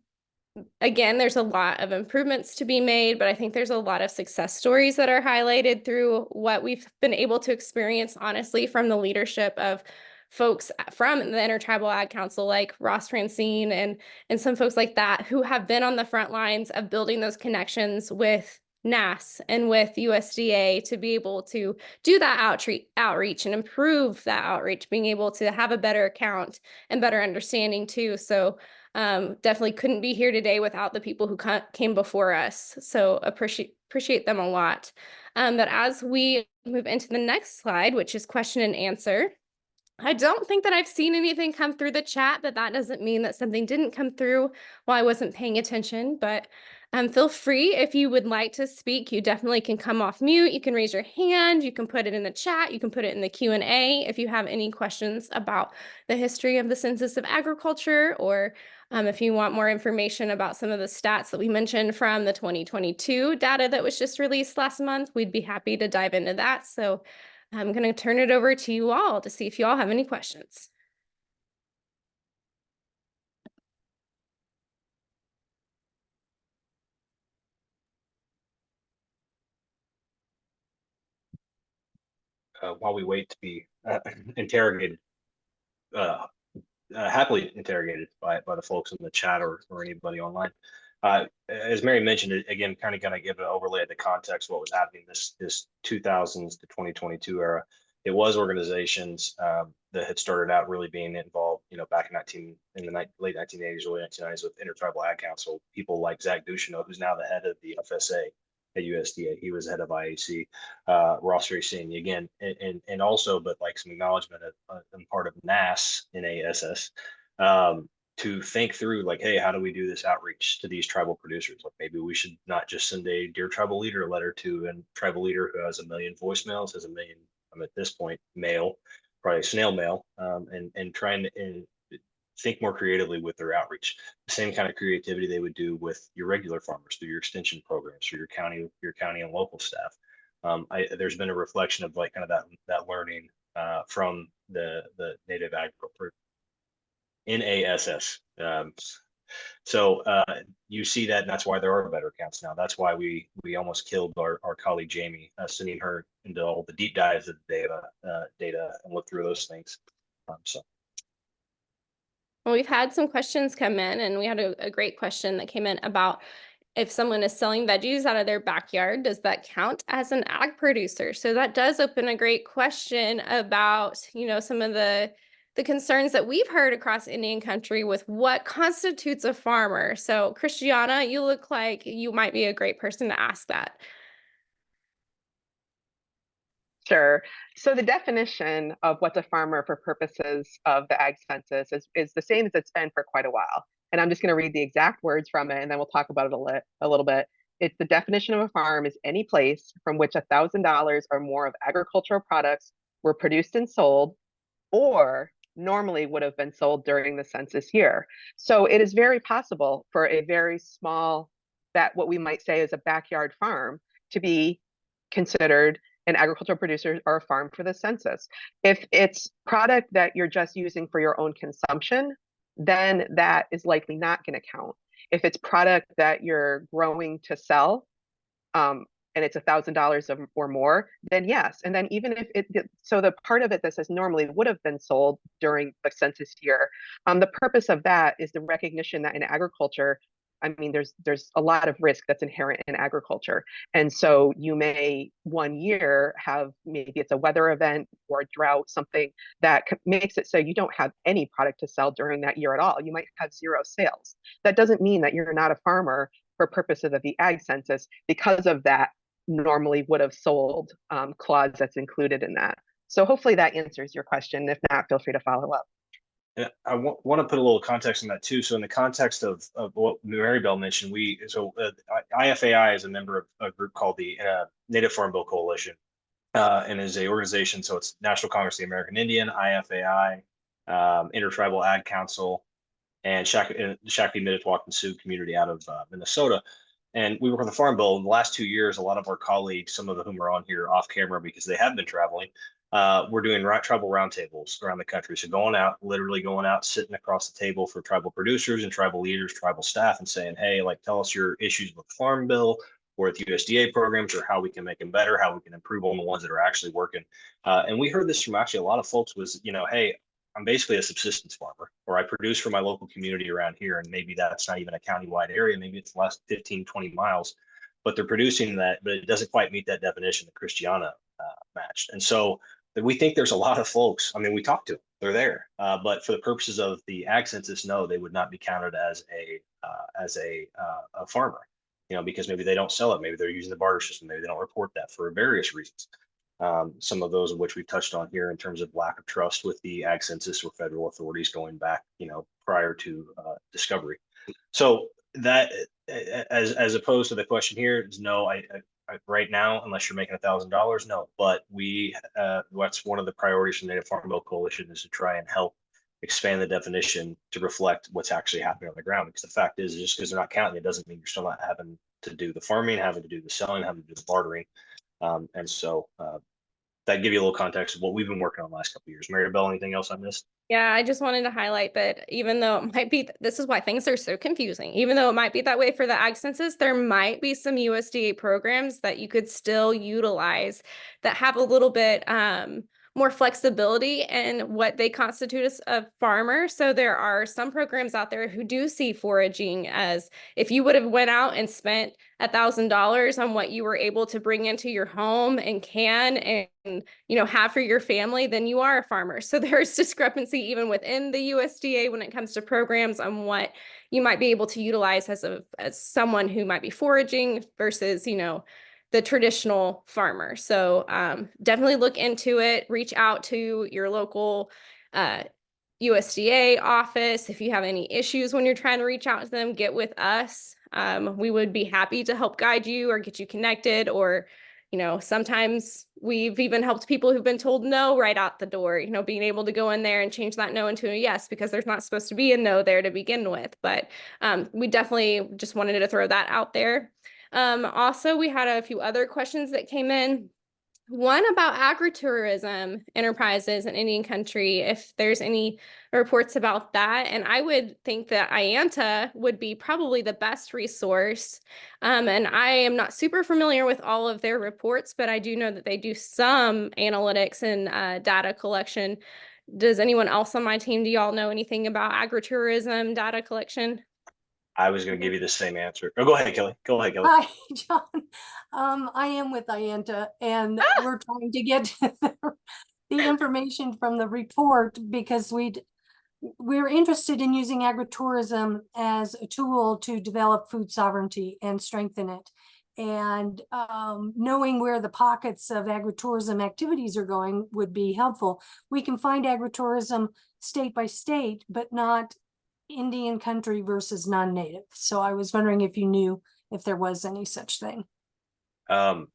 S1: there's a lot of improvements to be made, but I think there's a lot of success stories that are highlighted through what we've been able to experience, honestly, from the leadership of folks from the Intertribal Ag Council, like Ross Francine and some folks like that, who have been on the front lines of building those connections with NASS and with USDA to be able to do that outreach and improve that outreach, being able to have a better account and better understanding too. So definitely couldn't be here today without the people who came before us. So appreciate them a lot. But as we move into the next slide, which is question and answer, I don't think that I've seen anything come through the chat, but that doesn't mean that something didn't come through while I wasn't paying attention. But feel free, if you would like to speak, you definitely can come off mute. You can raise your hand. You can put it in the chat. You can put it in the Q&A if you have any questions about the history of the Census of Agriculture, or if you want more information about some of the stats that we mentioned from the 2022 data that was just released last month, we'd be happy to dive into that. So I'm going to turn it over to you all to see if you all have any questions.
S2: While we wait to be interrogated, happily interrogated by the folks in the chat or anybody online. As Mary mentioned, again, kind of going to give an overlay of the context, what was happening this 2000s to 2022 era. It was organizations that had started out really being involved, back in the late 1980s, early 1990s with Intertribal Ag Council. People like Zach Ducheneau, who's now the head of the FSA at USDA. He was head of IAC. Ross Racine again, and also, but like some acknowledgement of part of NASS, NASS, to think through like, hey, how do we do this outreach to these tribal producers? Like maybe we should not just send a Dear Tribal Leader a letter to a tribal leader who has 1 million voicemails, has 1 million, at this point, mail, probably snail mail, and trying to think more creatively with their outreach. The same kind of creativity they would do with your regular farmers through your extension programs, through your county and local staff. There's been a reflection of like kind of that learning from the Native Agriculture NASS. So you see that, and that's why there are better counts now. That's why we almost killed our colleague Jamie, sending her into all the deep dives of the data and look through those things.
S1: Well, we've had some questions come in, and we had a great question that came in about if someone is selling veggies out of their backyard, does that count as an ag producer? So that does open a great question about, some of the concerns that we've heard across Indian country with what constitutes a farmer. So Christiana, you look like you might be a great person to ask that.
S4: Sure. So the definition of what's a farmer for purposes of the Ag Census is the same as it's been for quite a while. And I'm just going to read the exact words from it, and then we'll talk about it a little bit. It's the definition of a farm is any place from which $1,000 or more of agricultural products were produced and sold, or normally would have been sold during the census year. So it is very possible for a very small, what we might say is a backyard farm, to be considered an agricultural producer or a farm for the census. If it's product that you're just using for your own consumption, then that is likely not going to count. If it's product that you're growing to sell, and it's $1,000 or more, then yes. And then even if so the part of it that says normally would have been sold during the census year, the purpose of that is the recognition that in agriculture, I mean, there's a lot of risk that's inherent in agriculture. And so you may one year have, maybe it's a weather event or a drought, something that makes it so you don't have any product to sell during that year at all. You might have 0 sales. That doesn't mean that you're not a farmer for purposes of the Ag Census because of that normally would have sold clause that's included in that. So hopefully that answers your question. If not, feel free to follow up.
S2: Yeah, I want to put a little context in that too. So in the context of what Mary Bell mentioned, IFAI is a member of a group called the Native Farm Bill Coalition, and is a organization. So it's National Congress of the American Indian, IFAI, Intertribal Ag Council, and Shakopee Midetuakin Sioux community out of Minnesota. And we work on the Farm Bill. In the last 2 years, a lot of our colleagues, some of whom are on here off camera because they have been traveling, we're doing tribal roundtables around the country. So literally going out, sitting across the table for tribal producers and tribal leaders, tribal staff, and saying, hey, like, tell us your issues with the Farm Bill or with USDA programs, or how we can make them better, how we can improve on the ones that are actually working. And we heard this from actually a lot of folks was, hey, I'm basically a subsistence farmer, or I produce for my local community around here. And maybe that's not even a countywide area. Maybe it's the last 15, 20 miles, but they're producing that, but it doesn't quite meet that definition that Christiana matched. And so we think there's a lot of folks, I mean, we talked to them, they're there, but for the purposes of the Ag Census, no, they would not be counted as a farmer, because maybe they don't sell it. Maybe they're using the barter system. Maybe they don't report that for various reasons. Some of those of which we've touched on here in terms of lack of trust with the Ag Census or federal authorities going back, prior to discovery. So that, as opposed to the question here, is no, I right now, unless you're making $1,000, no. But that's one of the priorities from the Native Farm Bill Coalition, is to try and help expand the definition to reflect what's actually happening on the ground. Because the fact is, just because they're not counting it doesn't mean you're still not having to do the farming, having to do the selling, having to do the bartering. And so that give you a little context of what we've been working on the last couple of years. Maribel, anything else I missed?
S1: Yeah, I just wanted to highlight that even though it might be, this is why things are so confusing. Even though it might be that way for the ag census, there might be some USDA programs that you could still utilize that have a little bit more flexibility in what they constitute as a farmer. So there are some programs out there who do see foraging as, if you would have went out and spent $1,000 on what you were able to bring into your home and can and have for your family, then you are a farmer. So there's discrepancy even within the USDA when it comes to programs on what you might be able to utilize as someone who might be foraging versus, the traditional farmer. So definitely look into it, reach out to your local USDA office. If you have any issues when you're trying to reach out to them, get with us. We would be happy to help guide you or get you connected, or sometimes we've even helped people who've been told no right out the door, being able to go in there and change that no into a yes, because there's not supposed to be a no there to begin with. But we definitely just wanted to throw that out there. Also, we had a few other questions that came in. One about agritourism enterprises in Indian country, if there's any reports about that. And I would think that IANTA would be probably the best resource. And I am not super familiar with all of their reports, but I do know that they do some analytics and data collection. Does anyone else on my team, do y'all know anything about agritourism data collection?
S2: I was going to give you the same answer. Oh, go ahead, Kelly. Go ahead, Kelly.
S6: Hi, John. I am with IANTA, and we're trying to get the information from the report because we're interested in using agritourism as a tool to develop food sovereignty and strengthen it. And knowing where the pockets of agritourism activities are going would be helpful. We can find agritourism state by state, but not Indian country versus non-native. So I was wondering if you knew if there was any such thing.
S2: No,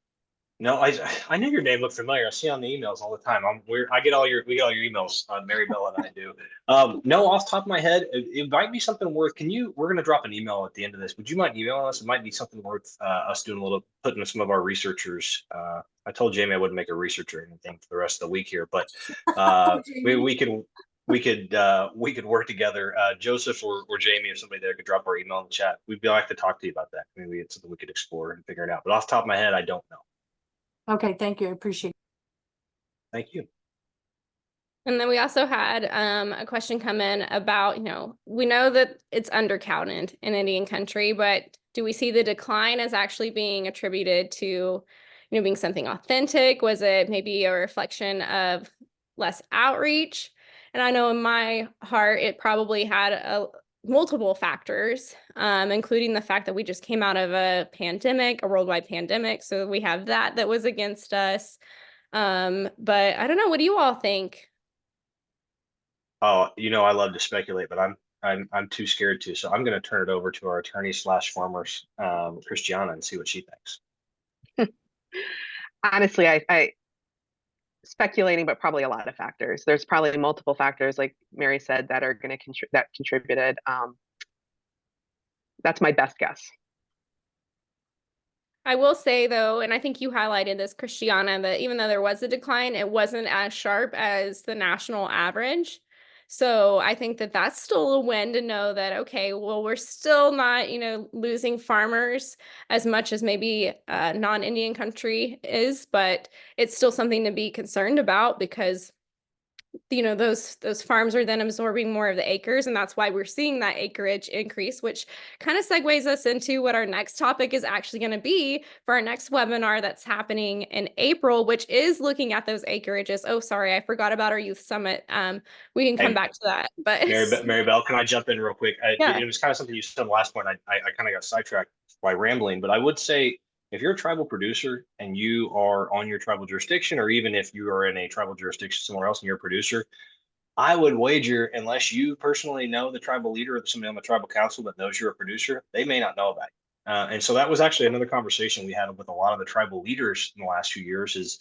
S2: I knew your name looked familiar. I see it on the emails all the time. We get all your emails, Maribel and I do. No, off the top of my head, it might be something worth. We're going to drop an email at the end of this. Would you mind emailing us? It might be something worth us doing putting some of our researchers. I told Jamie I wouldn't make a researcher or anything for the rest of the week here, but we could work together. Joseph or Jamie or somebody there could drop our email in the chat. We'd like to talk to you about that. Maybe it's something we could explore and figure it out. But off the top of my head, I don't know.
S6: Okay, thank you. I appreciate it.
S2: Thank you.
S1: And then we also had a question come in about, we know that it's undercounted in Indian country, but do we see the decline as actually being attributed to, being something authentic? Was it maybe a reflection of less outreach? And I know in my heart, it probably had multiple factors, including the fact that we just came out of a worldwide pandemic. So we have that was against us. But I don't know. What do you all think?
S2: Oh, I love to speculate, but I'm too scared to. So I'm going to turn it over to our attorney/farmers, Christiana, and see what she thinks.
S4: Honestly, I speculating, but probably a lot of factors. There's probably multiple factors, like Mary said, that are going to that contributed. That's my best guess.
S1: I will say though, and I think you highlighted this, Christiana, that even though there was a decline, it wasn't as sharp as the national average. So I think that that's still a win to know that, okay, well, we're still not, losing farmers as much as maybe non-Indian country is, but it's still something to be concerned about because those farms are then absorbing more of the acres, and that's why we're seeing that acreage increase, which kind of segues us into what our next topic is actually going to be for our next webinar that's happening in April, which is looking at those acreages. Oh, sorry, I forgot about our youth summit. We can come back to that. But
S2: Maribel, can I jump in real quick?
S1: Yeah.
S2: It was kind of something you said last point. I kind of got sidetracked by rambling, but I would say if you're a tribal producer and you are on your tribal jurisdiction, or even if you are in a tribal jurisdiction somewhere else and you're a producer, I would wager, unless you personally know the tribal leader or somebody on the tribal council that knows you're a producer, they may not know about you. And so that was actually another conversation we had with a lot of the tribal leaders in the last few years is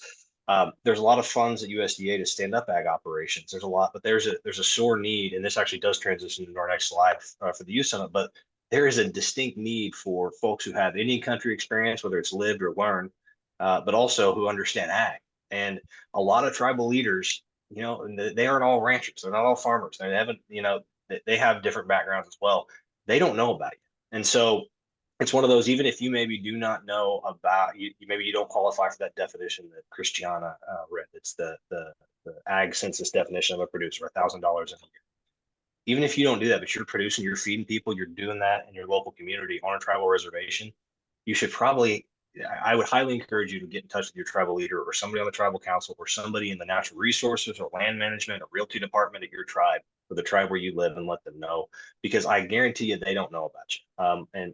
S2: there's a lot of funds at USDA to stand up ag operations. There's a lot, but there's a sore need, and this actually does transition into our next slide for the youth summit, but there is a distinct need for folks who have Indian country experience, whether it's lived or learned, but also who understand ag. And a lot of tribal leaders, you know, they aren't all ranchers. They're not all farmers. They haven't, you know, they have different backgrounds as well. They don't know about you. And so it's one of those, even if you maybe do not know about you, maybe you don't qualify for that definition that Christiana read. It's the ag census definition of a producer, $1,000 a year. Even if you don't do that, but you're producing, you're feeding people, you're doing that in your local community on a tribal reservation, you should probably, I would highly encourage you to get in touch with your tribal leader or somebody on the tribal council or somebody in the natural resources or land management or realty department at your tribe or the tribe where you live and let them know, because I guarantee you they don't know about you.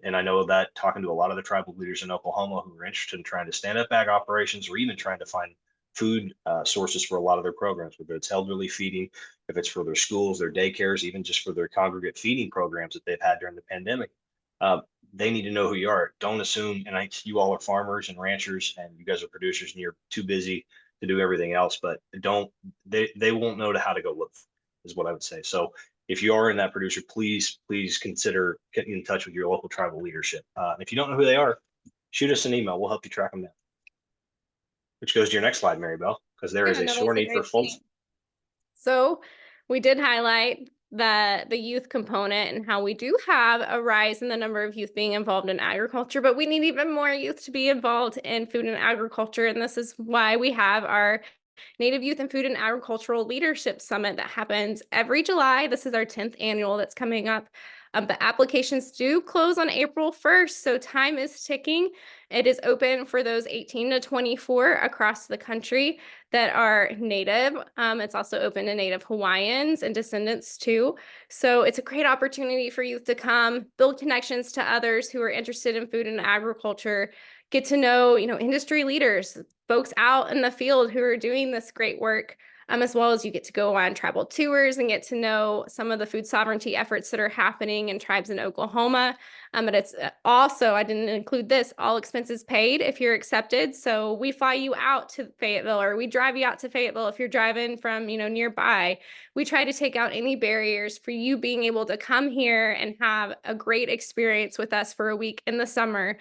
S2: And I know that talking to a lot of the tribal leaders in Oklahoma who are interested in trying to stand up ag operations or even trying to find food sources for a lot of their programs, whether it's elderly feeding, if it's for their schools, their daycares, even just for their congregate feeding programs that they've had during the pandemic. They need to know who you are. Don't assume, and you all are farmers and ranchers and you guys are producers and you're too busy to do everything else, but they won't know how to go look, is what I would say. So if you are in that producer, please consider getting in touch with your local tribal leadership. If you don't know who they are, shoot us an email. We'll help you track them down. Which goes to your next slide, Mary Bell, because there is a sore need for folks.
S1: So we did highlight the youth component and how we do have a rise in the number of youth being involved in agriculture, but we need even more youth to be involved in food and agriculture. And this is why we have our Native Youth and Food and Agricultural Leadership Summit that happens every July. This is our 10th annual that's coming up. The applications do close on April 1st, so time is ticking. It is open for those 18 to 24 across the country that are Native. It's also open to Native Hawaiians and descendants too. So it's a great opportunity for youth to come, build connections to others who are interested in food and agriculture, get to know, industry leaders, folks out in the field who are doing this great work, as well as you get to go on tribal tours and get to know some of the food sovereignty efforts that are happening in tribes in Oklahoma. But it's also, I didn't include this, all expenses paid if you're accepted. So we fly you out to Fayetteville or we drive you out to Fayetteville if you're driving from, nearby. We try to take out any barriers for you being able to come here and have a great experience with us for a week in the summer.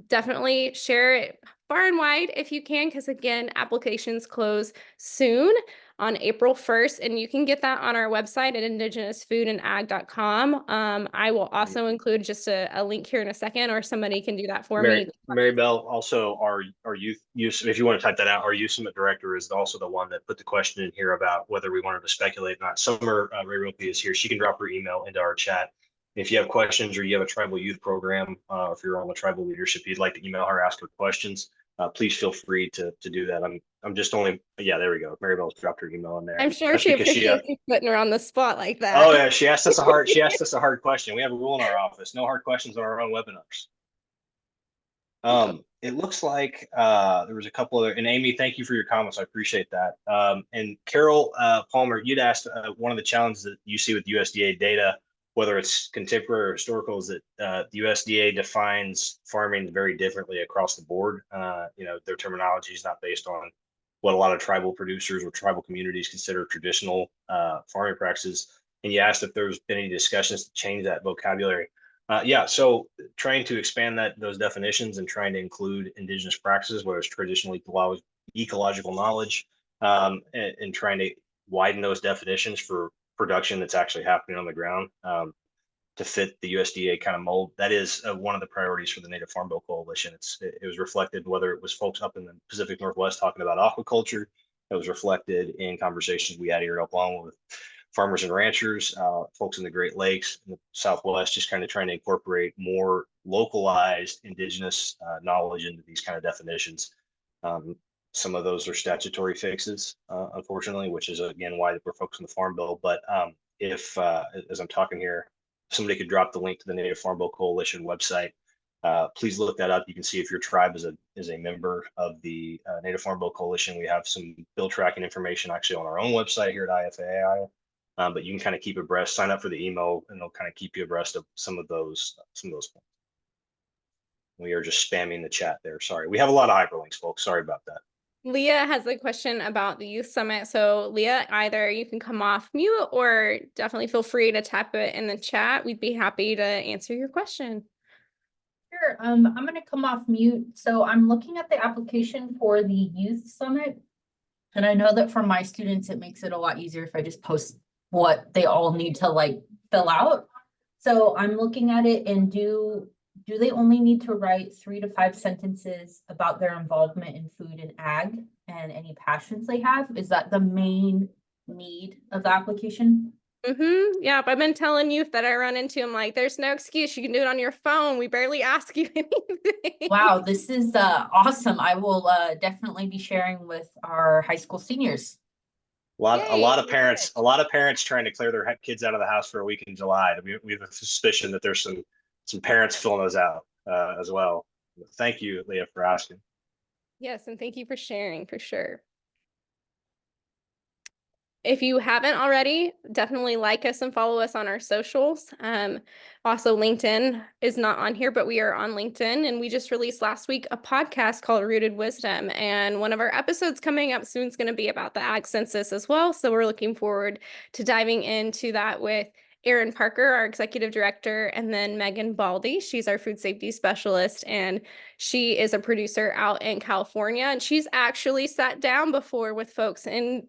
S1: Definitely share it far and wide if you can, because again, applications close soon on April 1st, and you can get that on our website at indigenousfoodandag.com. I will also include just a link here in a second, or somebody can do that for me.
S2: Mary Bell, also our youth, if you want to type that out, our youth summit director is also the one that put the question in here about whether we wanted to speculate or not. Summer Ray Ropey is here. She can drop her email into our chat. If you have questions or you have a tribal youth program, if you're on the tribal leadership, you'd like to email her, ask her questions, please feel free to do that. I'm just only, yeah, there we go. Mary Bell's dropped her email in there.
S1: I'm sure she appreciates putting her on the spot like that.
S2: Oh yeah, she asked us a hard question. We have a rule in our office: no hard questions on our own webinars. It looks like there was a couple other, and Amy, thank you for your comments. I appreciate that. And Carol Palmer, you'd asked one of the challenges that you see with USDA data, whether it's contemporary or historical, is that the USDA defines farming very differently across the board. Their terminology is not based on what a lot of tribal producers or tribal communities consider traditional farming practices. And you asked if there's been any discussions to change that vocabulary. Yeah, so trying to expand those definitions and trying to include indigenous practices, whether it's traditional ecological knowledge, and trying to widen those definitions for production that's actually happening on the ground to fit the USDA kind of mold. That is one of the priorities for the Native Farm Bill Coalition. It was reflected, whether it was folks up in the Pacific Northwest talking about aquaculture, it was reflected in conversations we had here in Oklahoma with farmers and ranchers, folks in the Great Lakes, in the Southwest, just kind of trying to incorporate more localized indigenous knowledge into these kind of definitions. Some of those are statutory fixes, unfortunately, which is again why we're focused on the Farm Bill. But if, as I'm talking here, somebody could drop the link to the Native Farm Bill Coalition website, please look that up. You can see if your tribe is a member of the Native Farm Bill Coalition. We have some bill tracking information actually on our own website here at IFAI. But you can kind of keep abreast, sign up for the email, and they'll kind of keep you abreast of some of those points. We are just spamming the chat there. Sorry, we have a lot of hyperlinks, folks. Sorry about that.
S1: Leah has a question about the youth summit. So Leah, either you can come off mute or definitely feel free to type it in the chat. We'd be happy to answer your question.
S7: Director. I'm going to come off mute. So I'm looking at the application for the Youth Summit. And I know that for my students, it makes it a lot easier if I just post what they all need to like fill out. So I'm looking at it, and do they only need to write 3 to 5 sentences about their involvement in food and ag and any passions they have? Is that the main need of the application?
S1: Yep, I've been telling youth that I run into, I'm like, there's no excuse. You can do it on your phone. We barely ask you anything.
S7: Wow, this is awesome. I will definitely be sharing with our high school seniors.
S2: A lot of
S1: Yay,
S2: parents,
S1: good.
S2: a lot of parents trying to clear their kids out of the house for a week in July. We have a suspicion that there's some parents filling those out as well. Thank you, Leah, for asking.
S1: Yes, and thank you for sharing, for sure. If you haven't already, definitely like us and follow us on our socials. Also, LinkedIn is not on here, but we are on LinkedIn. And we just released last week a podcast called Rooted Wisdom. And one of our episodes coming up soon is going to be about the Ag Census as well. So we're looking forward to diving into that with Erin Parker, our executive director, and then Megan Baldy. She's our food safety specialist, and she is a producer out in California. And she's actually sat down before with folks and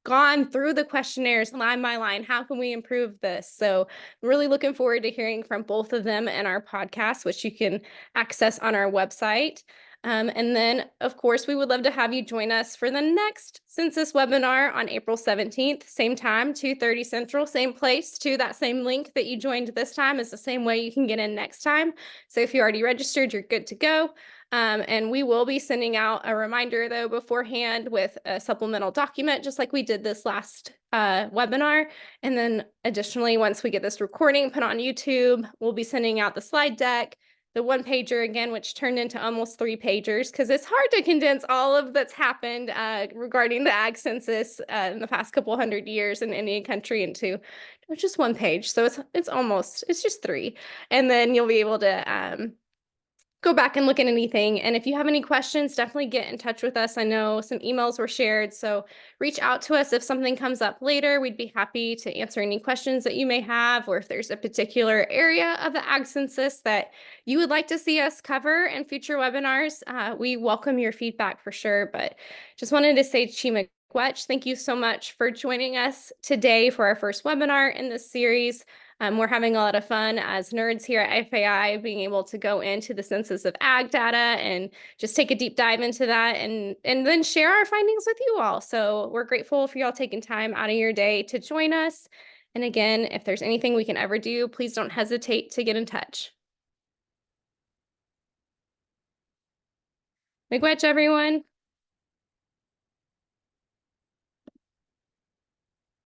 S1: gone through the questionnaires line by line. How can we improve this? So I'm really looking forward to hearing from both of them in our podcast, which you can access on our website. And then, of course, we would love to have you join us for the next census webinar on April 17th, same time, 2:30 Central, same place, to that same link that you joined this time is the same way you can get in next time. So if you already registered, you're good to go. And we will be sending out a reminder, though, beforehand with a supplemental document, just like we did this last webinar. And then additionally, once we get this recording put on YouTube, we'll be sending out the slide deck, the one pager again, which turned into almost 3 pagers, because it's hard to condense all of that's happened regarding the ag census in the past couple hundred years in Indian country into just one page. So it's just 3. And then you'll be able to go back and look at anything. And if you have any questions, definitely get in touch with us. I know some emails were shared, so reach out to us if something comes up later. We'd be happy to answer any questions that you may have, or if there's a particular area of the Ag Census that you would like to see us cover in future webinars. We welcome your feedback for sure, but just wanted to say Chima Gwetch, thank you so much for joining us today for our first webinar in this series. We're having a lot of fun as nerds here at IFAI, being able to go into the Census of Ag data and just take a deep dive into that and then share our findings with you all. So we're grateful for y'all taking time out of your day to join us. And again, if there's anything we can ever do, please don't hesitate to get in touch. Miigwech, everyone.